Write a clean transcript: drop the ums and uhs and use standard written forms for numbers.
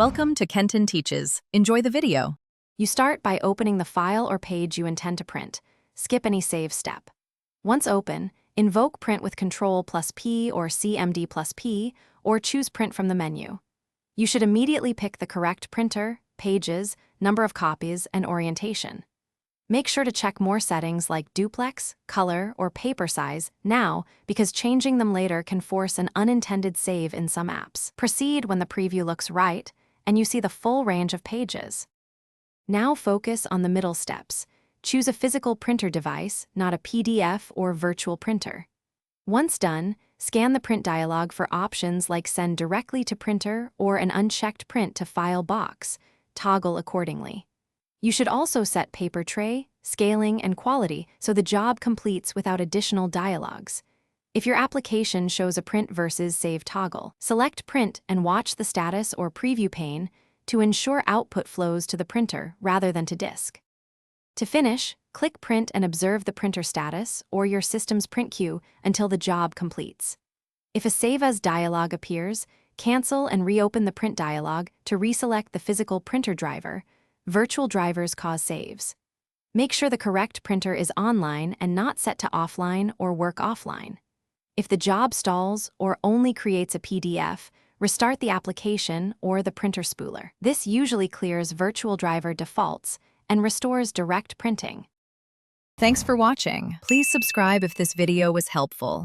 Welcome to Kenton Teaches. Enjoy the video. You start by opening the file or page you intend to print. Skip any save step. Once open, invoke Print with Ctrl+P or CMD+P, or choose Print from the menu. You should immediately pick the correct printer, pages, number of copies, and orientation. Make sure to check more settings like duplex, color, or paper size now, because changing them later can force an unintended save in some apps. Proceed when the preview looks right and you see the full range of pages. Now focus on the middle steps. Choose a physical printer device, not a PDF or virtual printer. Once done, scan the print dialog for options like Send Directly to Printer or an unchecked Print to File box. Toggle accordingly. You should also set paper tray, scaling, and quality so the job completes without additional dialogues. If your application shows a print versus save toggle, select Print and watch the status or preview pane to ensure output flows to the printer rather than to disk. To finish, click Print and observe the printer status or your system's print queue until the job completes. If a Save As dialog appears, cancel and reopen the print dialog to reselect the physical printer driver. Virtual drivers cause saves. Make sure the correct printer is online and not set to offline or work offline. If the job stalls or only creates a PDF, restart the application or the printer spooler. This usually clears virtual driver defaults and restores direct printing. Thanks for watching. Please subscribe if this video was helpful.